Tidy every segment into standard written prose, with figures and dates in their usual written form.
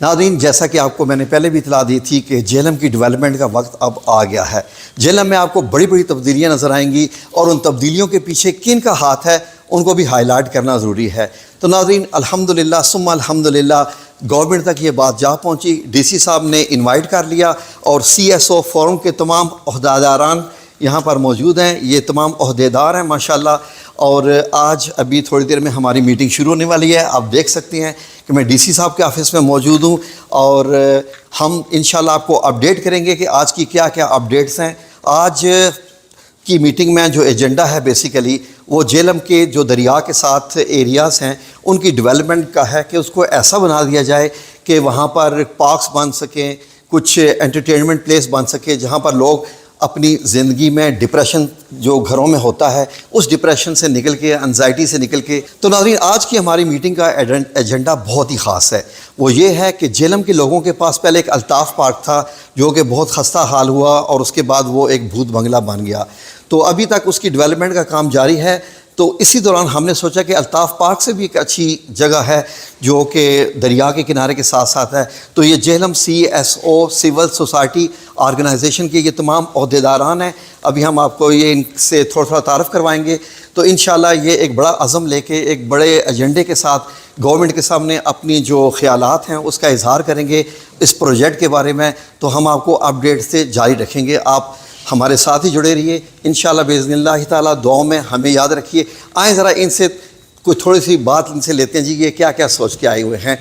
ناظرین جیسا کہ آپ کو میں نے پہلے بھی اطلاع دی تھی کہ جہلم کی ڈیولپمنٹ کا وقت اب آ گیا ہے۔ جہلم میں آپ کو بڑی بڑی تبدیلیاں نظر آئیں گی اور ان تبدیلیوں کے پیچھے کن کا ہاتھ ہے ان کو بھی ہائی لائٹ کرنا ضروری ہے۔ تو ناظرین الحمدللہ ثم الحمدللہ گورنمنٹ تک یہ بات جا پہنچی، ڈی سی صاحب نے انوائٹ کر لیا اور سی ایس او فورم کے تمام عہدیداران یہاں پر موجود ہیں، یہ تمام عہدیدار ہیں ماشاءاللہ۔ اور آج ابھی تھوڑی دیر میں ہماری میٹنگ شروع ہونے والی ہے۔ آپ دیکھ سکتے ہیں کہ میں ڈی سی صاحب کے آفس میں موجود ہوں اور ہم انشاءاللہ آپ کو اپڈیٹ کریں گے کہ آج کی کیا کیا اپڈیٹس ہیں۔ آج کی میٹنگ میں جو ایجنڈا ہے بیسیکلی وہ جہلم کے جو دریا کے ساتھ ایریاز ہیں ان کی ڈیولپمنٹ کا ہے کہ اس کو ایسا بنا دیا جائے کہ وہاں پر پارکس بن سکیں، کچھ انٹرٹینمنٹ پلیس بن سکے جہاں پر لوگ اپنی زندگی میں ڈپریشن جو گھروں میں ہوتا ہے اس ڈپریشن سے نکل کے، انزائٹی سے نکل کے۔ تو ناظرین آج کی ہماری میٹنگ کا ایجنڈا بہت ہی خاص ہے، وہ یہ ہے کہ جہلم کے لوگوں کے پاس پہلے ایک الطاف پارک تھا جو کہ بہت خستہ حال ہوا اور اس کے بعد وہ ایک بھوت بنگلہ بن گیا، تو ابھی تک اس کی ڈیولپمنٹ کا کام جاری ہے۔ تو اسی دوران ہم نے سوچا کہ الطاف پارک سے بھی ایک اچھی جگہ ہے جو کہ دریا کے کنارے کے ساتھ ساتھ ہے، تو یہ Jhelum C S O civil society organisation کے یہ تمام عہدیداران ہیں۔ ابھی ہم آپ کو یہ ان سے تھوڑا تعارف کروائیں گے، تو انشاءاللہ یہ ایک بڑا عزم لے کے ایک بڑے ایجنڈے کے ساتھ گورنمنٹ کے سامنے اپنی جو خیالات ہیں اس کا اظہار کریں گے اس پروجیکٹ کے بارے میں۔ تو ہم آپ کو اپڈیٹ سے جاری رکھیں گے، آپ ہمارے ساتھ ہی جڑے رہیے انشاءاللہ باذن اللہ تعالیٰ۔ دعاؤں میں ہمیں یاد رکھیے۔ آئیں ذرا ان سے کوئی تھوڑی سی بات ان سے لیتے ہیں جی، یہ کیا کیا سوچ کے آئے ہوئے ہیں۔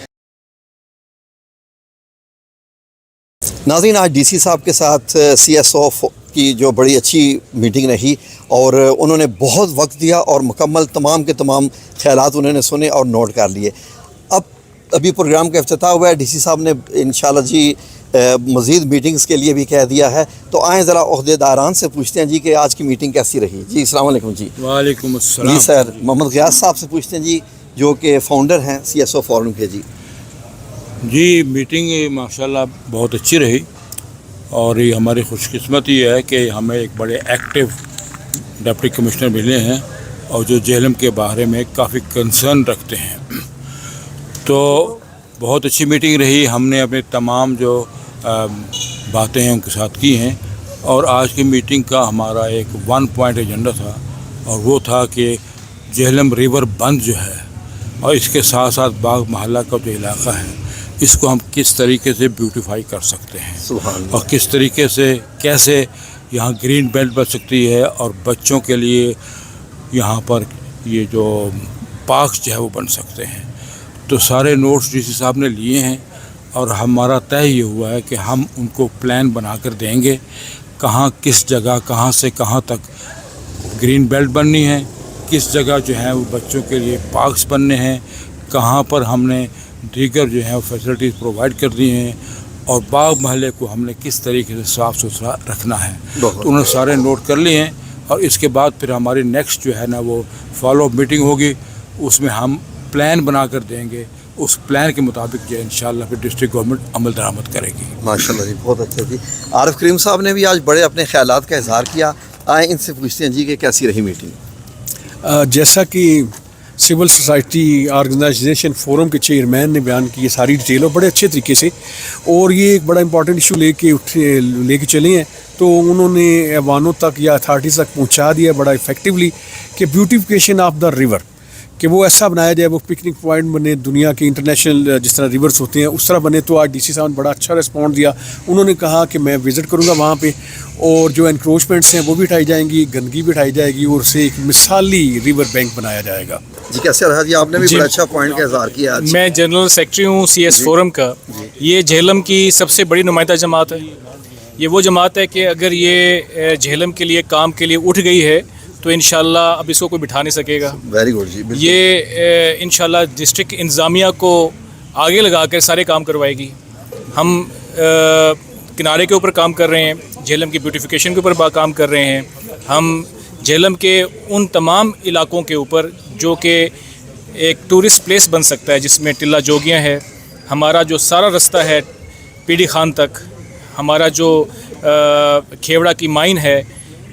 ناظرین آج ڈی سی صاحب کے ساتھ سی ایس او کی جو بڑی اچھی میٹنگ رہی اور انہوں نے بہت وقت دیا اور مکمل تمام کے تمام خیالات انہوں نے سنے اور نوٹ کر لیے۔ ابھی پروگرام کا افتتاح ہوا ہے، ڈی سی صاحب نے انشاءاللہ جی مزید میٹنگز کے لیے بھی کہہ دیا ہے، تو آئیں ذرا عہدیداران سے پوچھتے ہیں جی کہ آج کی میٹنگ کیسی رہی۔ جی السلام علیکم جی۔ وعلیکم السلام جی سر محمد غیاث صاحب سے پوچھتے ہیں جی جو کہ فاؤنڈر ہیں سی ایس او فورم کے۔ جی میٹنگ ماشاءاللہ بہت اچھی رہی اور یہ ہماری خوش قسمتی ہے کہ ہمیں ایک بڑے ایکٹیو ڈپٹی کمشنر ملے ہیں اور جو جہلم کے بارے میں کافی کنسرن رکھتے ہیں، تو بہت اچھی میٹنگ رہی۔ ہم نے اپنے تمام جو باتیں ہیں ان کے ساتھ کی ہیں اور آج کی میٹنگ کا ہمارا ایک 1 پوائنٹ ایجنڈا تھا اور وہ تھا کہ جہلم ریور بند جو ہے اور اس کے ساتھ ساتھ باغ محلہ کا جو علاقہ ہے اس کو ہم کس طریقے سے بیوٹیفائی کر سکتے ہیں اور کس طریقے سے کیسے یہاں گرین بیلٹ بن سکتی ہے اور بچوں کے لیے یہاں پر یہ جو پارکس جو ہے وہ بن سکتے ہیں۔ تو سارے نوٹس ڈی سی صاحب نے لیے ہیں اور ہمارا طے یہ ہوا ہے کہ ہم ان کو پلان بنا کر دیں گے، کہاں کس جگہ کہاں سے کہاں تک گرین بیلٹ بننی ہے، کس جگہ جو ہے وہ بچوں کے لیے پارکس بننے ہیں، کہاں پر ہم نے دیگر جو ہے وہ فیسلٹیز پرووائڈ کر دی ہیں اور باغ محلے کو ہم نے کس طریقے سے صاف ستھرا رکھنا ہے۔ تو انہوں نے سارے نوٹ کر لیے ہیں اور اس کے بعد پھر ہماری نیکسٹ جو ہے نا وہ فالو اپ میٹنگ ہوگی، اس میں ہم پلان بنا کر دیں گے، اس پلان کے مطابق جو ہے انشاءاللہ پھر ڈسٹرکٹ گورنمنٹ عمل درآمد کرے گی۔ ماشاءاللہ جی بہت اچھا جی۔ عارف کریم صاحب نے بھی آج بڑے اپنے خیالات کا اظہار کیا، آئیں ان سے پوچھتے ہیں جی کہ کیسی رہی میٹنگ۔ جیسا کہ سول سوسائٹی آرگنائزیشن فورم کے چیئرمین نے بیان کی یہ ساری ڈیٹیل اور بڑے اچھے طریقے سے، اور یہ ایک بڑا امپورٹنٹ ایشو لے کے چلے ہیں، تو انہوں نے ایوانوں تک یا اتھارٹیز تک پہنچا دیا بڑا افیکٹولی کہ بیوٹیفیکیشن آف دا ریور، کہ وہ ایسا بنایا جائے، وہ پکنک پوائنٹ بنے، دنیا کے انٹرنیشنل جس طرح ریورس ہوتے ہیں اس طرح بنے۔ تو آج ڈی سی صاحب نے بڑا اچھا ریسپانس دیا، انہوں نے کہا کہ میں وزٹ کروں گا وہاں پہ اور جو انکروچمنٹس ہیں وہ بھی اٹھائی جائیں گی، گندگی بھی اٹھائی جائے گی اور اسے ایک مثالی ریور بینک بنایا جائے گا۔ جی کیسے رہا جی؟ آپ نے بھی بڑا اچھا پوائنٹ کا اظہار کیا۔ میں جنرل سیکرٹری ہوں سی ایس فورم کا۔ یہ جہلم کی سب سے بڑی نمائندہ جماعت ہے، یہ وہ جماعت ہے کہ اگر یہ جہلم کے لیے کام کے لیے اٹھ گئی ہے تو انشاءاللہ اب اس کو کوئی بٹھا نہیں سکے گا۔ ویری گڈ جی۔ یہ انشاءاللہ ڈسٹرکٹ انتظامیہ کو آگے لگا کر سارے کام کروائے گی۔ ہم کنارے کے اوپر کام کر رہے ہیں، جہلم کی بیوٹیفیکیشن کے اوپر کام کر رہے ہیں، ہم جہلم کے ان تمام علاقوں کے اوپر جو کہ ایک ٹورسٹ پلیس بن سکتا ہے جس میں ٹلہ جوگیاں ہے، ہمارا جو سارا رستہ ہے پی ڈی خان تک، ہمارا جو کھیوڑا کی مائن ہے،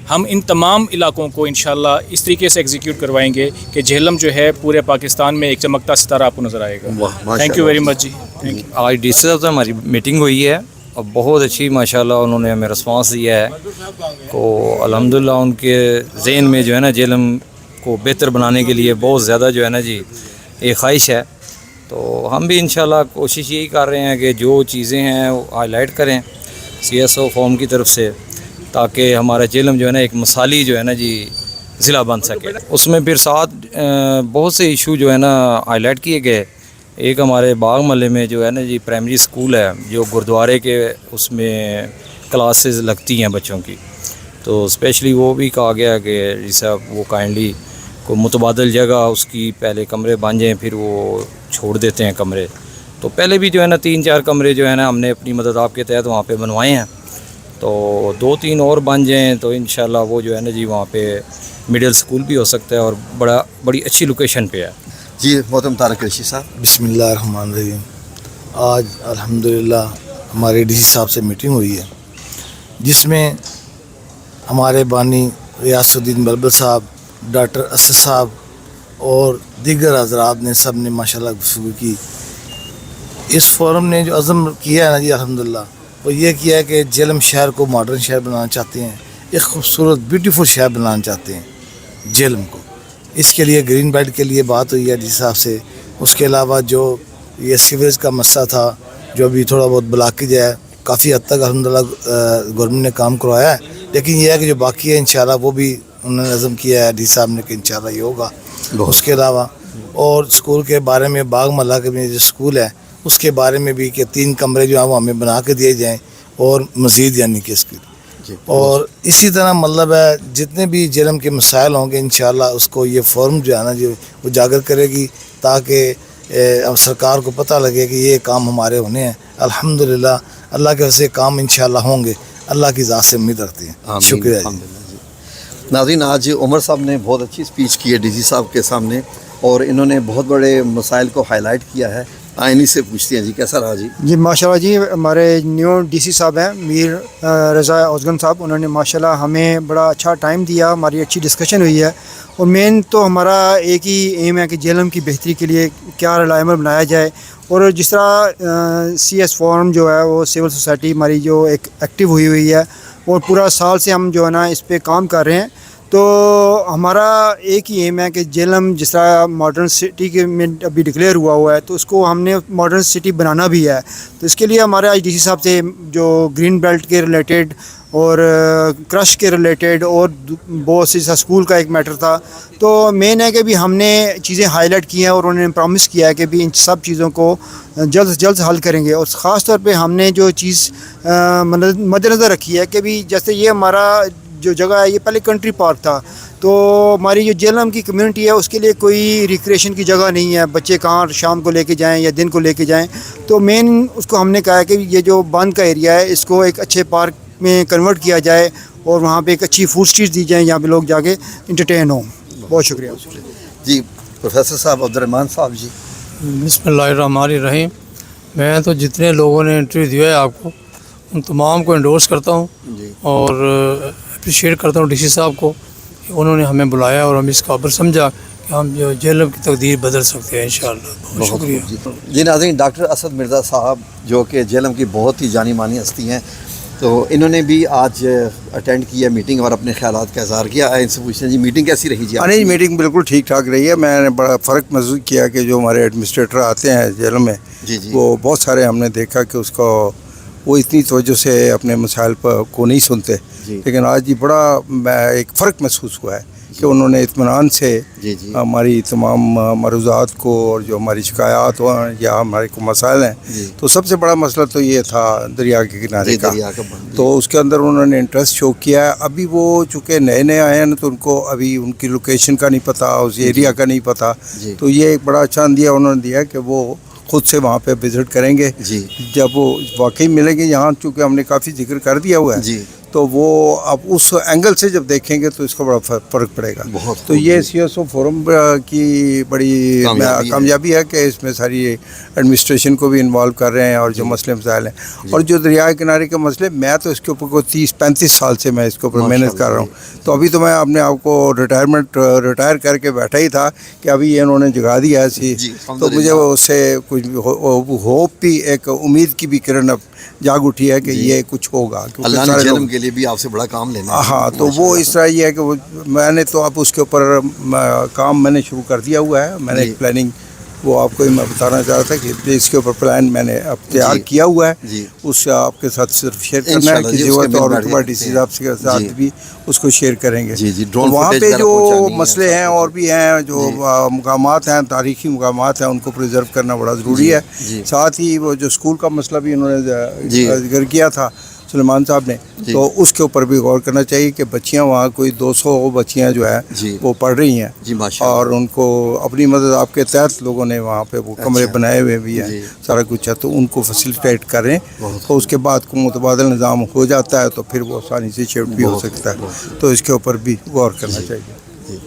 ہم ان تمام علاقوں کو انشاءاللہ اس طریقے سے ایگزیکیوٹ کروائیں گے کہ جہلم جو ہے پورے پاکستان میں ایک چمکتا ستارہ آپ کو نظر آئے گا۔ تھینک یو ویری مچ جی۔ آج ڈی سی صاحب سے ہماری میٹنگ ہوئی ہے اور بہت اچھی ماشاءاللہ انہوں نے ہمیں رسپانس دیا ہے. تو الحمدللہ ان کے ذہن میں جو ہے نا جہلم کو بہتر بنانے کے لیے بہت زیادہ جو ہے نا جی ایک خواہش ہے. تو ہم بھی انشاءاللہ کوشش یہی کر رہے ہیں کہ جو چیزیں ہیں وہ ہائی لائٹ کریں سی ایس او فارم کی طرف سے, تاکہ ہمارا جہلم جو ہے نا ایک مثالی جو ہے نا جی ضلع بن سکے. اس میں پھر ساتھ بہت سے ایشو جو ہے نا ہائی لائٹ کیے گئے. ایک ہمارے باغ محلے میں جو ہے نا جی پرائمری اسکول ہے جو گردوارے کے اس میں کلاسز لگتی ہیں بچوں کی, تو اسپیشلی وہ بھی کہا گیا کہ جی صاحب وہ کائنڈلی کو متبادل جگہ اس کی پہلے کمرے بن جائیں, پھر وہ چھوڑ دیتے ہیں کمرے. تو پہلے بھی جو ہے نا 3-4 کمرے جو ہے نا ہم نے اپنی مدد آپ کے تحت وہاں پہ بنوائے ہیں, تو 2-3 اور بن جائیں تو انشاءاللہ وہ جو ہے نا جی وہاں پہ مڈل اسکول بھی ہو سکتا ہے اور بڑی اچھی لوکیشن پہ ہے. جی محترم طارق قریشی صاحب. بسم اللہ الرحمن الرحیم. آج الحمدللہ ہمارے ڈی سی صاحب سے میٹنگ ہوئی ہے جس میں ہمارے بانی ریاض الدین بلبل صاحب, ڈاکٹر اسد صاحب اور دیگر حضرات نے سب نے ماشاءاللہ گفتگو کی. اس فورم نے جو عزم کیا ہے نا جی الحمدللہ وہ یہ کیا ہے کہ جہلم شہر کو ماڈرن شہر بنانا چاہتے ہیں, ایک خوبصورت بیوٹیفل شہر بنانا چاہتے ہیں جہلم کو. اس کے لیے گرین بیلٹ کے لیے بات ہوئی ہے ڈی سی صاحب سے. اس کے علاوہ جو یہ سیوریج کا مسئلہ تھا جو ابھی تھوڑا بہت بلاکیج ہے, کافی حد تک الحمدللہ گورنمنٹ نے کام کروایا ہے, لیکن یہ ہے کہ جو باقی ہے انشاءاللہ وہ بھی انہوں نے عزم کیا ہے ڈی سی صاحب نے کہ انشاءاللہ یہ ہوگا. اس کے علاوہ اور اسکول کے بارے میں باغ محلہ کے جو اسکول ہے اس کے بارے میں بھی کہ 3 کمرے جو ہیں وہ ہمیں بنا کے دیے جائیں اور مزید یعنی کہ اس کی. اور اسی طرح مطلب ہے جتنے بھی جہلم کے مسائل ہوں گے انشاءاللہ اس کو یہ فورم جو ہے نا جو اجاگر کرے گی, تاکہ سرکار کو پتہ لگے کہ یہ کام ہمارے ہونے ہیں. الحمدللہ اللہ کے وجہ کام انشاءاللہ ہوں گے, اللہ کی ذات سے امید رکھتے ہیں. شکریہ جی. ناظرین, آج عمر صاحب نے بہت اچھی اسپیچ کی ہے ڈی سی صاحب کے سامنے اور انہوں نے بہت بڑے مسائل کو ہائی لائٹ کیا ہے. آئینی سے پوچھتے ہیں جی کیسا رہا جی؟ جی ماشاءاللہ جی ہمارے نیو ڈی سی صاحب ہیں میر رضا اوزگن صاحب, انہوں نے ماشاءاللہ ہمیں بڑا اچھا ٹائم دیا, ہماری اچھی ڈسکشن ہوئی ہے. اور مین تو ہمارا ایک ہی ایم ہے کہ جہلم کی بہتری کے لیے کیا رلائے عمل بنایا جائے. اور جس طرح سی ایس فورم جو ہے وہ سول سوسائٹی ہماری جو ایک ایکٹیو ہوئی ہے اور پورا سال سے ہم جو ہے نا اس پہ کام کر رہے ہیں. تو ہمارا ایک ہی ایم ہے کہ جہلم جس طرح ماڈرن سٹی کے میں ابھی ڈکلیئر ہوا ہے تو اس کو ہم نے ماڈرن سٹی بنانا بھی ہے. تو اس کے لیے ہمارے آج ڈی سی صاحب سے جو گرین بیلٹ کے ریلیٹڈ اور کرش کے ریلیٹڈ اور بہت سی اسکول کا ایک میٹر تھا. تو مین ہے کہ بھی ہم نے چیزیں ہائی لائٹ کی ہیں اور انہوں نے پرومس کیا ہے کہ بھی ان سب چیزوں کو جلد سے جلد حل کریں گے. اور خاص طور پہ ہم نے جو چیز مد نظر رکھی ہے کہ بھی جیسے یہ ہمارا جو جگہ ہے یہ پہلے کنٹری پارک تھا, تو ہماری جو جہلم کی کمیونٹی ہے اس کے لیے کوئی ریکریشن کی جگہ نہیں ہے. بچے کہاں شام کو لے کے جائیں یا دن کو لے کے جائیں, تو مین اس کو ہم نے کہا ہے کہ یہ جو بند کا ایریا ہے اس کو ایک اچھے پارک میں کنورٹ کیا جائے اور وہاں پہ ایک اچھی فوڈ اسٹریٹ دی جائیں جہاں پہ لوگ جا کے انٹرٹین ہوں. بہت شکریہ جی. پروفیسر صاحب عبدالرحمان صاحب جی. بسم اللہ الرحمن الرحیم. میں تو جتنے لوگوں نے انٹرویو دیا ہے آپ کو ان تمام کو انڈورس کرتا ہوں اور اپریشیٹ کرتا ہوں ڈی سی صاحب کو کہ انہوں نے ہمیں بلایا اور ہم اس قابل سمجھا کہ ہم جو جہلم کی تقدیر بدل سکتے ہیں انشاءاللہ. بہت شکریہ. جی ناظرین, ڈاکٹر اسد مرزا صاحب جو کہ جہلم کی بہت ہی جانی مانی ہستی ہیں, تو انہوں نے بھی آج اٹینڈ کیا میٹنگ اور اپنے خیالات کا اظہار کیا. ان سے پوچھتے ہیں جی میٹنگ کیسی رہی جی؟ نہیں, میٹنگ بالکل ٹھیک ٹھاک رہی ہے. میں نے بڑا فرق محسوس کیا کہ جو ہمارے ایڈمنسٹریٹر آتے ہیں جہلم میں وہ بہت سارے ہم نے دیکھا کہ اس کو وہ اتنی توجہ سے اپنے مسائل کو نہیں سنتے, لیکن آج یہ بڑا ایک فرق محسوس ہوا ہے کہ انہوں نے اطمینان سے ہماری تمام مروضات کو اور جو ہماری شکایات ہوں یا ہمارے کو مسائل ہیں, تو سب سے بڑا مسئلہ تو یہ تھا دریا کے کنارے کا, تو اس کے اندر انہوں نے انٹرسٹ شو کیا ہے. ابھی وہ چونکہ نئے نئے آئے ہیں تو ان کو ابھی ان کی لوکیشن کا نہیں پتہ, اس ایریا کا نہیں پتہ, تو یہ ایک بڑا اچھا اندیا انہوں نے دیا کہ وہ خود سے وہاں پہ وزٹ کریں گے. جب وہ واقعی ملیں گے یہاں, چونکہ ہم نے کافی ذکر کر دیا ہوا ہے, تو وہ اب اس اینگل سے جب دیکھیں گے تو اس کا بڑا فرق پڑے گا. تو یہ CSO فورم کی بڑی کامیابی ہے کہ اس میں ساری ایڈمنسٹریشن کو بھی انوالو کر رہے ہیں اور جو مسئلے مسائل ہیں. اور جو دریائے کنارے کے مسئلے میں تو اس کے اوپر کو 30-35 سال سے میں اس کے اوپر محنت کر رہا ہوں. تو ابھی تو میں اپنے آپ کو ریٹائر کر کے بیٹھا ہی تھا کہ ابھی یہ انہوں نے جگا دیا ایسی. تو مجھے اس سے کچھ ہوپ بھی ایک امید کی بھی کرن اب جاگ اٹھی ہے کہ یہ کچھ ہوگا. اللہ نے جہلم کے لیے بھی آپ سے بڑا کام لینا ہے. ہاں تو وہ اس طرح یہ ہے کہ میں نے تو اب اس کے اوپر کام میں نے شروع کر دیا ہوا ہے. میں نے ایک پلاننگ وہ آپ کو میں بتانا چاہ رہا تھا کہ اس کے اوپر پلان میں نے اب تیار کیا ہوا ہے. اس سے آپ کے ساتھ صرف شیئر کرنا ہے کسی وقت اور ڈی سی صاحب کے ساتھ بھی اس کو شیئر کریں گے. وہاں پہ جو مسئلے ہیں اور بھی ہیں جو مقامات ہیں تاریخی مقامات ہیں ان کو پریزرو کرنا بڑا ضروری ہے. ساتھ ہی وہ جو اسکول کا مسئلہ بھی انہوں نے ذکر کیا تھا سلیمان صاحب نے تو اس کے اوپر بھی غور کرنا چاہیے کہ بچیاں وہاں کوئی 200 بچیاں جو ہیں وہ پڑھ رہی ہیں اور ان کو اپنی مدد آپ کے تحت لوگوں نے وہاں پہ وہ کمرے بنائے ہوئے بھی ہیں سارا کچھ ہے تو ان کو فیسیلیٹیٹ کریں. تو اس کے بعد کو متبادل نظام ہو جاتا ہے تو پھر وہ آسانی سے شفٹ بھی ہو سکتا ہے. تو اس کے اوپر بھی غور کرنا چاہیے.